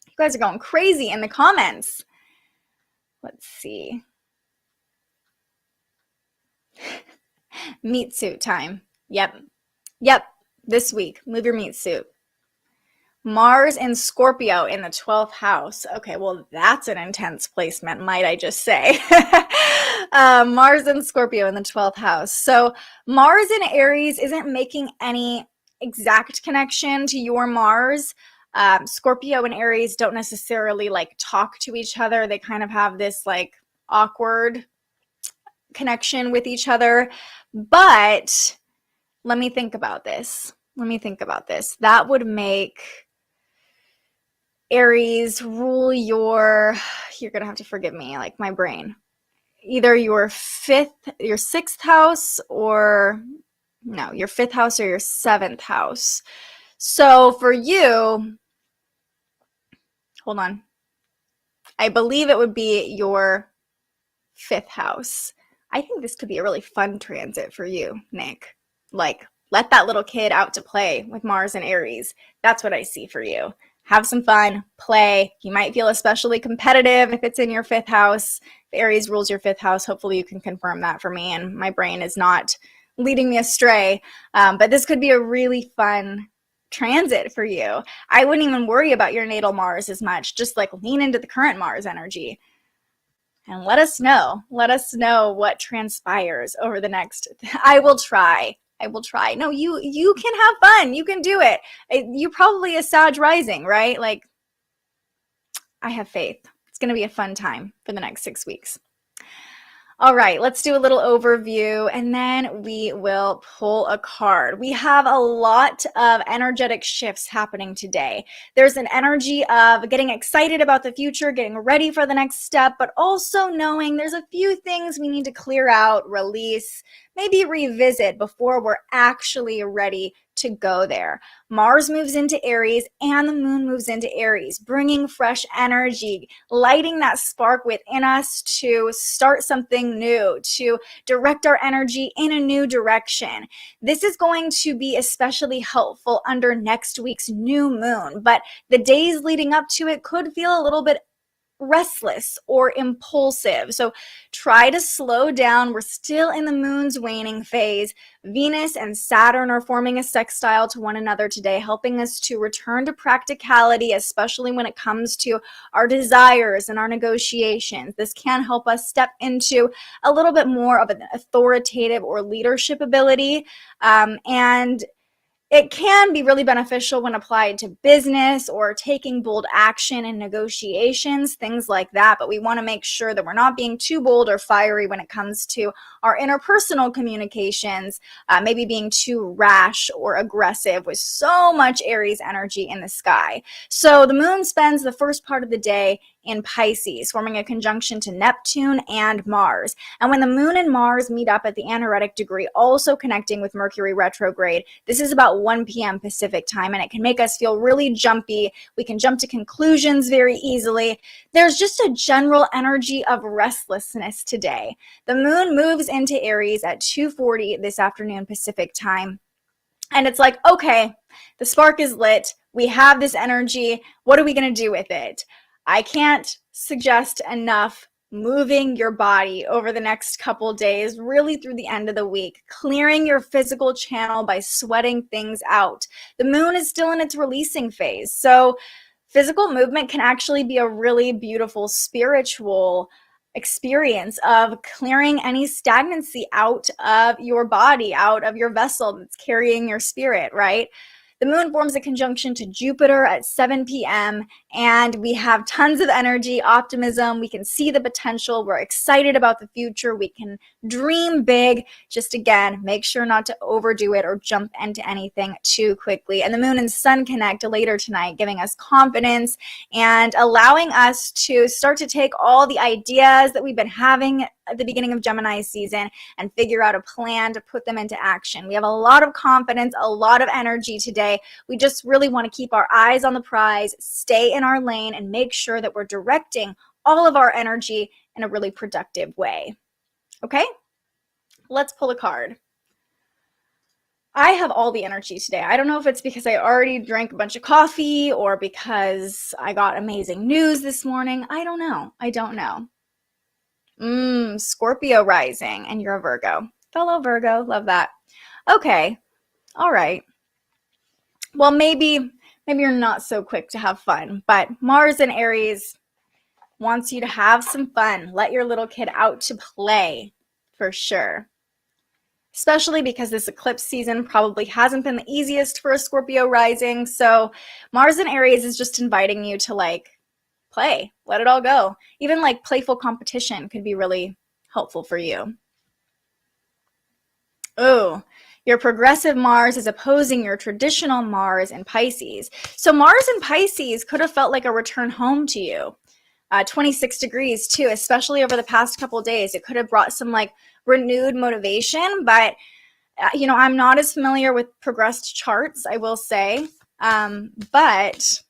You guys are going crazy in the comments. Let's see. Meat suit time. Yep. This week, move your meat suit. Mars and Scorpio in the 12th house. Okay, well, that's an intense placement, might I just say. Mars and Scorpio in the 12th house. So Mars in Aries isn't making any exact connection to your Mars. Scorpio and Aries don't necessarily like talk to each other. They kind of have this like awkward connection with each other. But let me think about this. That would make Aries rule you're going to have to forgive me, like my brain. Either your 6th house, or no, your 5th house or your 7th house. So for you, hold on. I believe it would be your 5th house. I think this could be a really fun transit for you, Nick. Like, let that little kid out to play with Mars and Aries. That's what I see for you. Have some fun, play. You might feel especially competitive if it's in your 5th house. If Aries rules your 5th house, hopefully you can confirm that for me and my brain is not leading me astray. But this could be a really fun transit for you. I wouldn't even worry about your natal Mars as much. Just like lean into the current Mars energy. And let us know what transpires over the next. I will try. No, you can have fun. You can do it. You're probably a Sag rising, right? Like, I have faith. It's going to be a fun time for the next 6 weeks. All right, let's do a little overview and then we will pull a card. We have a lot of energetic shifts happening today. There's an energy of getting excited about the future, getting ready for the next step, but also knowing there's a few things we need to clear out, release, maybe revisit before we're actually ready to go there. Mars moves into Aries and the moon moves into Aries, bringing fresh energy, lighting that spark within us to start something new, to direct our energy in a new direction. This is going to be especially helpful under next week's new moon, but the days leading up to it could feel a little bit restless or impulsive. So try to slow down. We're still in the moon's waning phase. Venus and Saturn are forming a sextile to one another today, helping us to return to practicality, especially when it comes to our desires and our negotiations. This can help us step into a little bit more of an authoritative or leadership ability, and it can be really beneficial when applied to business or taking bold action in negotiations, things like that. But we want to make sure that we're not being too bold or fiery when it comes to our interpersonal communications, maybe being too rash or aggressive with so much Aries energy in the sky. So the moon spends the first part of the day in Pisces, forming a conjunction to Neptune and Mars. And when the moon and Mars meet up at the anaretic degree, also connecting with Mercury retrograde, this is about 1 p.m. Pacific time, and it can make us feel really jumpy. We can jump to conclusions very easily. There's just a general energy of restlessness today. The moon moves into Aries at 2:40 this afternoon Pacific time. And it's like, okay, the spark is lit. We have this energy. What are we going to do with it? I can't suggest enough moving your body over the next couple days, really through the end of the week, clearing your physical channel by sweating things out. The moon is still in its releasing phase. So physical movement can actually be a really beautiful spiritual experience of clearing any stagnancy out of your body, out of your vessel that's carrying your spirit, right? The moon forms a conjunction to Jupiter at 7 p.m. and we have tons of energy, optimism. We can see the potential. We're excited about the future. We can dream big. Just again, make sure not to overdo it or jump into anything too quickly. And the moon and sun connect later tonight, giving us confidence and allowing us to start to take all the ideas that we've been having at the beginning of Gemini season and figure out a plan to put them into action. We have a lot of confidence, a lot of energy today. We just really want to keep our eyes on the prize, stay in our lane, and make sure that we're directing all of our energy in a really productive way. Okay? Let's pull a card. I have all the energy today. I don't know if it's because I already drank a bunch of coffee or because I got amazing news this morning. I don't know. Scorpio rising, and you're a Virgo. Fellow Virgo, love that. Okay, all right. Well, maybe you're not so quick to have fun, but Mars in Aries wants you to have some fun. Let your little kid out to play, for sure. Especially because this eclipse season probably hasn't been the easiest for a Scorpio rising, so Mars in Aries is just inviting you to play, let it all go. Even playful competition could be really helpful for you. Oh, your progressive Mars is opposing your traditional Mars in Pisces. So Mars in Pisces could have felt like a return home to you. 26 degrees too, especially over the past couple of days. It could have brought some renewed motivation, but I'm not as familiar with progressed charts, I will say. But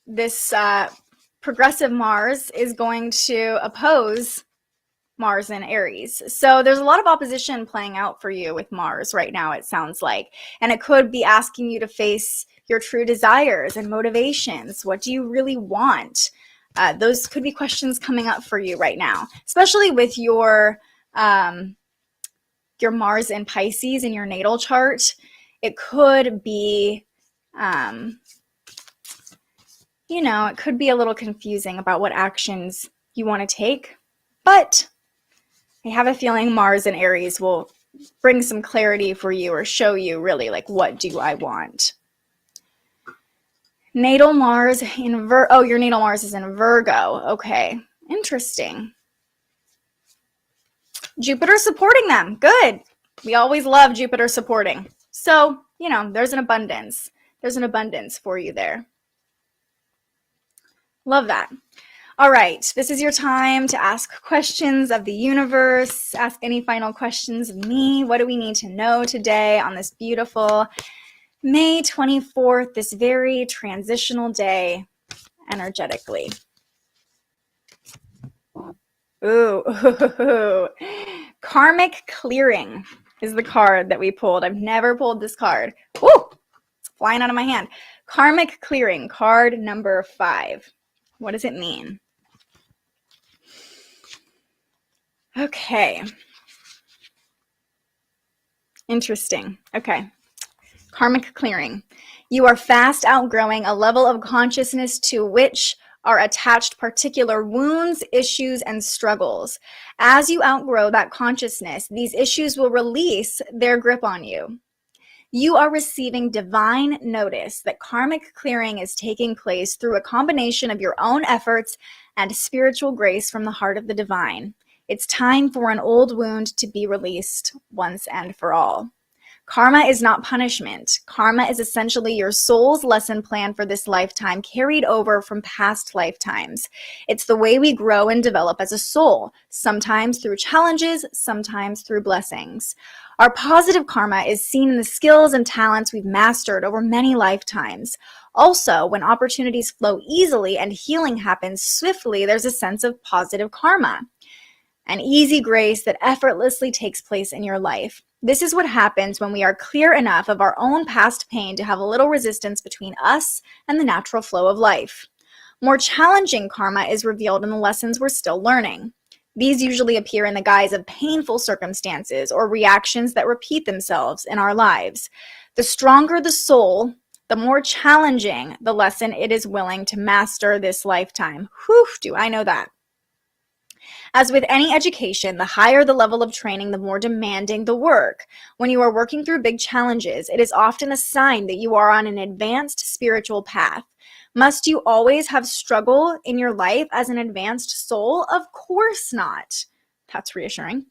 this progressive Mars is going to oppose Mars in Aries. So there's a lot of opposition playing out for you with Mars right now, it sounds like. And it could be asking you to face your true desires and motivations. What do you really want? Those could be questions coming up for you right now, especially with your Mars in Pisces in your natal chart. It could be it could be a little confusing about what actions you want to take, but I have a feeling Mars in Aries will bring some clarity for you or show you really what do I want. Natal Mars in your natal Mars is in Virgo. Okay, interesting. Jupiter supporting them. Good. We always love Jupiter supporting. So, there's an abundance. There's an abundance for you there. Love that. All right, this is your time to ask questions of the universe. Ask any final questions of me. What do we need to know today on this beautiful May 24th, this very transitional day energetically? Ooh. Karmic Clearing is the card that we pulled. I've never pulled this card. Ooh, it's flying out of my hand. Karmic Clearing, card number 5. What does it mean? Okay. Interesting. Okay. Karmic Clearing. You are fast outgrowing a level of consciousness to which are attached particular wounds, issues, and struggles. As you outgrow that consciousness, these issues will release their grip on you. You are receiving divine notice that karmic clearing is taking place through a combination of your own efforts and spiritual grace from the heart of the divine. It's time for an old wound to be released once and for all. Karma is not punishment. Karma is essentially your soul's lesson plan for this lifetime, carried over from past lifetimes. It's the way we grow and develop as a soul, sometimes through challenges, sometimes through blessings. Our positive karma is seen in the skills and talents we've mastered over many lifetimes. Also, when opportunities flow easily and healing happens swiftly, there's a sense of positive karma, an easy grace that effortlessly takes place in your life. This is what happens when we are clear enough of our own past pain to have a little resistance between us and the natural flow of life. More challenging karma is revealed in the lessons we're still learning. These usually appear in the guise of painful circumstances or reactions that repeat themselves in our lives. The stronger the soul, the more challenging the lesson it is willing to master this lifetime. Whew, do I know that. As with any education, the higher the level of training, the more demanding the work. When you are working through big challenges, it is often a sign that you are on an advanced spiritual path. Must you always have struggle in your life as an advanced soul? Of course not. That's reassuring.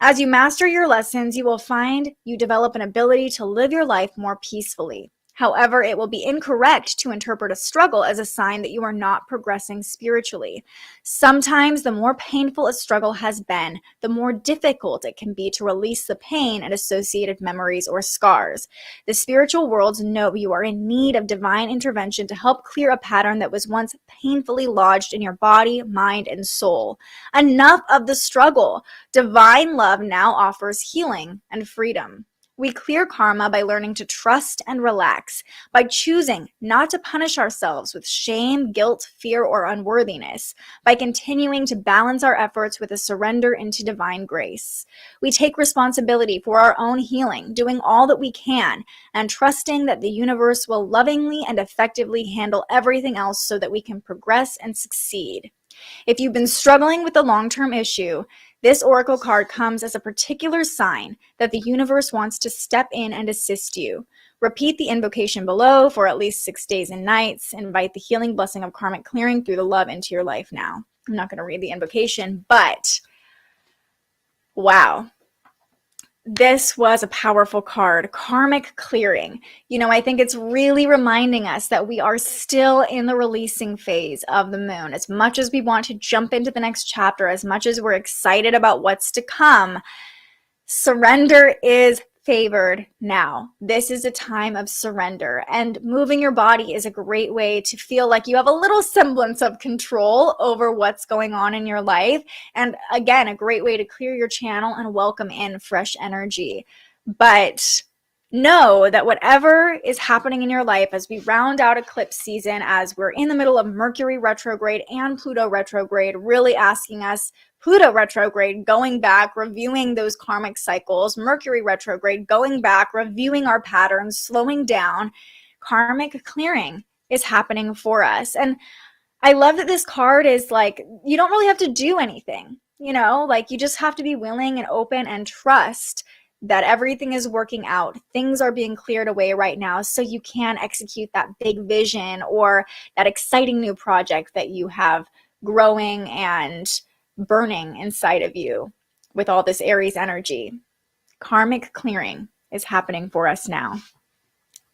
As you master your lessons, you will find you develop an ability to live your life more peacefully. However, it will be incorrect to interpret a struggle as a sign that you are not progressing spiritually. Sometimes the more painful a struggle has been, the more difficult it can be to release the pain and associated memories or scars. The spiritual worlds know you are in need of divine intervention to help clear a pattern that was once painfully lodged in your body, mind, and soul. Enough of the struggle. Divine love now offers healing and freedom. We clear karma by learning to trust and relax, by choosing not to punish ourselves with shame, guilt, fear, or unworthiness, by continuing to balance our efforts with a surrender into divine grace. We take responsibility for our own healing, doing all that we can, and trusting that the universe will lovingly and effectively handle everything else so that we can progress and succeed. If you've been struggling with a long-term issue, this oracle card comes as a particular sign that the universe wants to step in and assist you. Repeat the invocation below for at least 6 days and nights. Invite the healing blessing of karmic clearing through the love into your life now. I'm not going to read the invocation, but wow. This was a powerful card, Karmic Clearing. I think it's really reminding us that we are still in the releasing phase of the moon. As much as we want to jump into the next chapter, as much as we're excited about what's to come, surrender is favored now. This is a time of surrender, and moving your body is a great way to feel like you have a little semblance of control over what's going on in your life. And again, a great way to clear your channel and welcome in fresh energy. But know that whatever is happening in your life as we round out eclipse season, as we're in the middle of Mercury retrograde and Pluto retrograde, really asking us, Pluto retrograde, going back, reviewing those karmic cycles, Mercury retrograde, going back, reviewing our patterns, slowing down. Karmic clearing is happening for us. And I love that this card is like, you don't really have to do anything, you just have to be willing and open and trust that everything is working out. Things are being cleared away right now so you can execute that big vision or that exciting new project that you have growing and burning inside of you with all this Aries energy. Karmic clearing is happening for us now.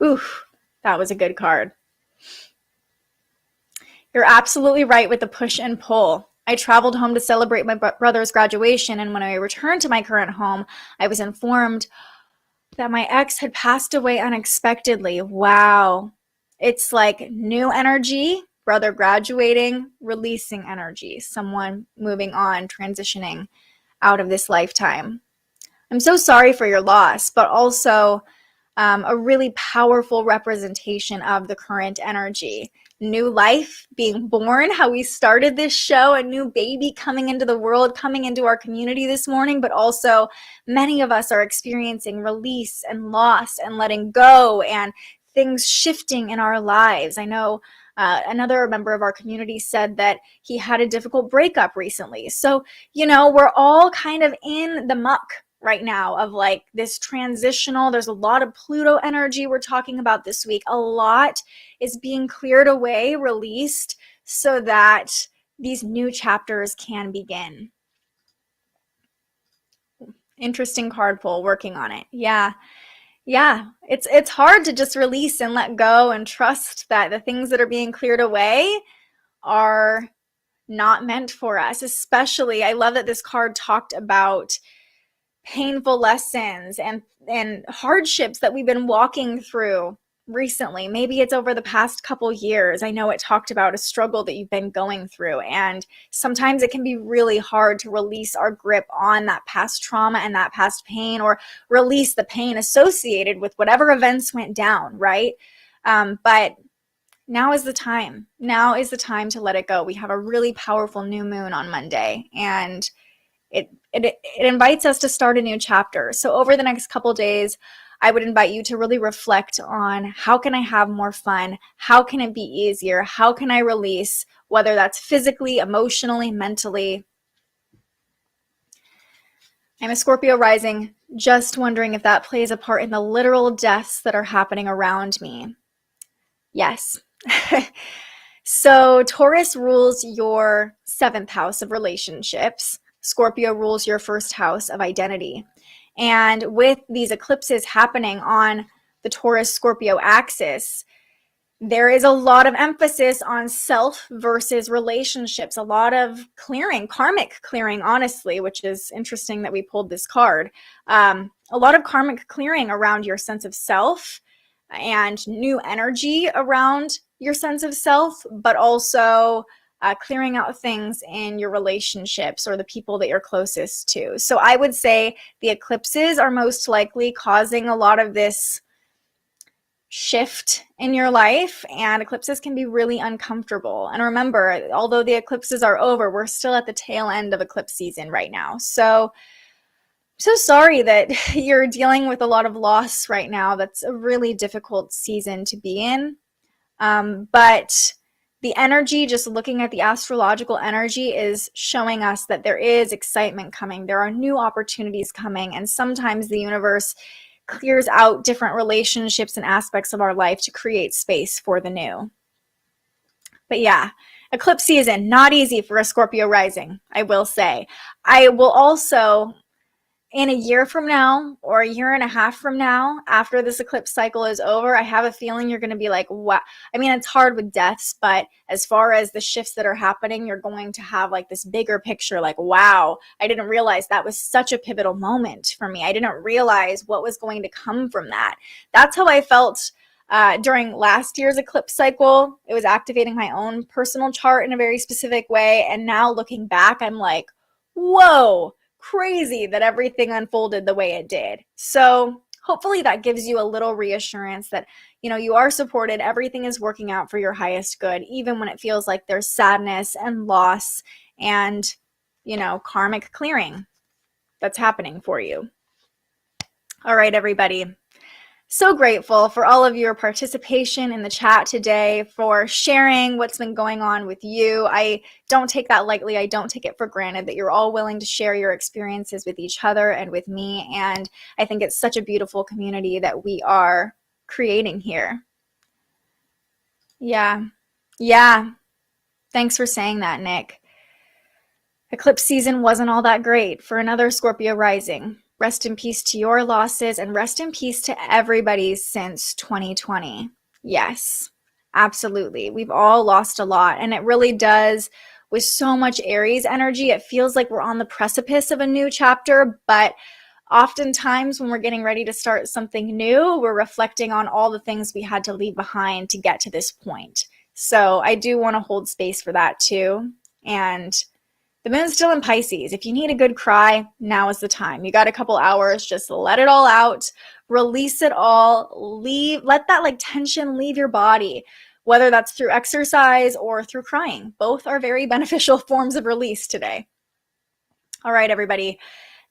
Oof, that was a good card. You're absolutely right with the push and pull. I traveled home to celebrate my brother's graduation, and when I returned to my current home, I was informed that my ex had passed away unexpectedly. Wow. It's like new energy, brother graduating, releasing energy, someone moving on, transitioning out of this lifetime. I'm so sorry for your loss, but also a really powerful representation of the current energy. New life being born, how we started this show, a new baby coming into the world, coming into our community this morning, but also many of us are experiencing release and loss and letting go and things shifting in our lives. I know another member of our community said that he had a difficult breakup recently. So, we're all kind of in the muck right now of like this transitional. There's a lot of Pluto energy we're talking about this week. A lot is being cleared away, released, so that these new chapters can begin. Interesting card pull, working on it. Yeah. It's hard to just release and let go and trust that the things that are being cleared away are not meant for us. Especially, I love that this card talked about painful lessons and hardships that we've been walking through recently. Maybe it's over the past couple years. I know it talked about a struggle that you've been going through, and sometimes it can be really hard to release our grip on that past trauma and that past pain, or release the pain associated with whatever events went down, right? But now is the time. Now is the time to let it go. We have a really powerful new moon on Monday, and it invites us to start a new chapter. So over the next couple days, I would invite you to really reflect on, how can I have more fun? How can it be easier? How can I release, whether that's physically, emotionally, mentally? I'm a Scorpio rising, just wondering if that plays a part in the literal deaths that are happening around me. Yes. So Taurus rules your 7th house of relationships. Scorpio rules your 1st house of identity. And with these eclipses happening on the Taurus-Scorpio axis, there is a lot of emphasis on self versus relationships, a lot of clearing, karmic clearing, honestly, which is interesting that we pulled this card. A lot of karmic clearing around your sense of self and new energy around your sense of self, but also clearing out things in your relationships or the people that you're closest to. So I would say the eclipses are most likely causing a lot of this shift in your life, and eclipses can be really uncomfortable. And remember, although the eclipses are over, we're still at the tail end of eclipse season right now. So sorry that you're dealing with a lot of loss right now. That's a really difficult season to be in. But the energy, just looking at the astrological energy, is showing us that there is excitement coming. There are new opportunities coming, and sometimes the universe clears out different relationships and aspects of our life to create space for the new. But yeah, eclipse season, not easy for a Scorpio rising, I will say. I will also, in a year from now or a year and a half from now, after this eclipse cycle is over, I have a feeling you're going to be like, what? I mean, it's hard with deaths, but as far as the shifts that are happening, you're going to have like this bigger picture, like, wow, I didn't realize that was such a pivotal moment for me. I didn't realize what was going to come from that. That's how I felt during last year's eclipse cycle. It was activating my own personal chart in a very specific way. And now looking back, I'm like, whoa, crazy that everything unfolded the way it did. So hopefully that gives you a little reassurance that, you know, you are supported. Everything is working out for your highest good, even when it feels like there's sadness and loss and, you know, karmic clearing that's happening for you. All right, everybody. So grateful for all of your participation in the chat today, for sharing what's been going on with you. I don't take that lightly. I don't take it for granted that you're all willing to share your experiences with each other and with me. And I think it's such a beautiful community that we are creating here. Yeah. Thanks for saying that, Nick. Eclipse season wasn't all that great for another Scorpio rising. Rest in peace to your losses, and rest in peace to everybody since 2020. Yes, absolutely. We've all lost a lot, and it really does, with so much Aries energy, it feels like we're on the precipice of a new chapter, but oftentimes when we're getting ready to start something new, we're reflecting on all the things we had to leave behind to get to this point. So I do want to hold space for that too. And the moon's still in Pisces. If you need a good cry, now is the time. You got a couple hours, just let it all out, release it all, let that like tension leave your body, whether that's through exercise or through crying. Both are very beneficial forms of release today. All right, everybody.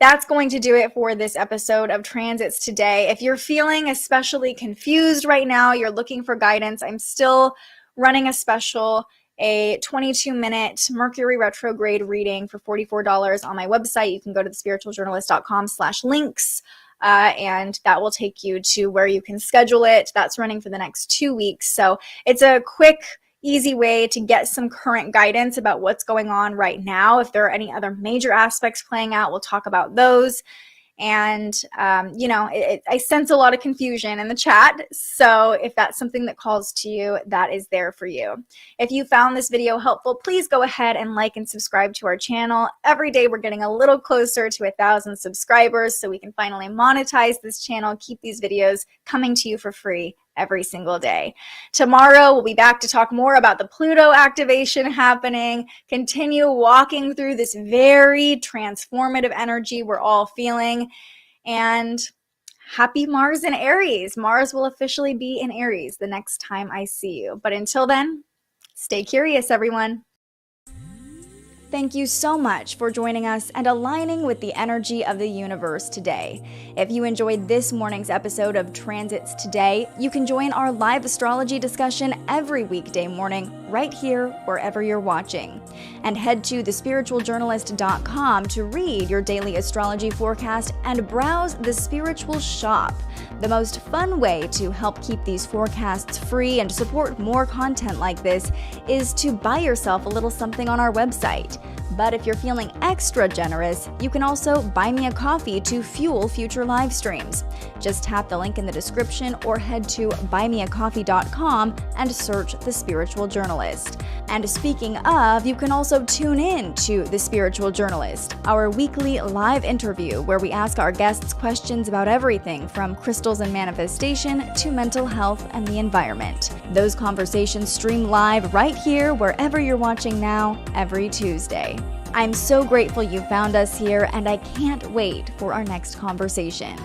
That's going to do it for this episode of Transits Today. If you're feeling especially confused right now, you're looking for guidance, I'm still running a special, a 22-minute Mercury Retrograde reading for $44 on my website. You can go to thespiritualjournalist.com/links, and that will take you to where you can schedule it. That's running for the next 2 weeks. So it's a quick, easy way to get some current guidance about what's going on right now. If there are any other major aspects playing out, we'll talk about those. And, you know, I sense a lot of confusion in the chat. So if that's something that calls to you, that is there for you. If you found this video helpful, please go ahead and like and subscribe to our channel. Every day we're getting a little closer to 1,000 subscribers so we can finally monetize this channel, keep these videos coming to you for free every single day. Tomorrow, we'll be back to talk more about the Pluto activation happening, continue walking through this very transformative energy we're all feeling, and happy Mars in Aries. Mars will officially be in Aries the next time I see you. But until then, stay curious, everyone. Thank you so much for joining us and aligning with the energy of the universe today. If you enjoyed this morning's episode of Transits Today, you can join our live astrology discussion every weekday morning right here wherever you're watching. And head to thespiritualjournalist.com to read your daily astrology forecast and browse the Spiritual Shop. The most fun way to help keep these forecasts free and support more content like this is to buy yourself a little something on our website. But if you're feeling extra generous, you can also buy me a coffee to fuel future live streams. Just tap the link in the description or head to buymeacoffee.com and search The Spiritual Journalist. And speaking of, you can also tune in to The Spiritual Journalist, our weekly live interview where we ask our guests questions about everything from crystals and manifestation to mental health and the environment. Those conversations stream live right here wherever you're watching now every Tuesday. I'm so grateful you found us here, and I can't wait for our next conversation.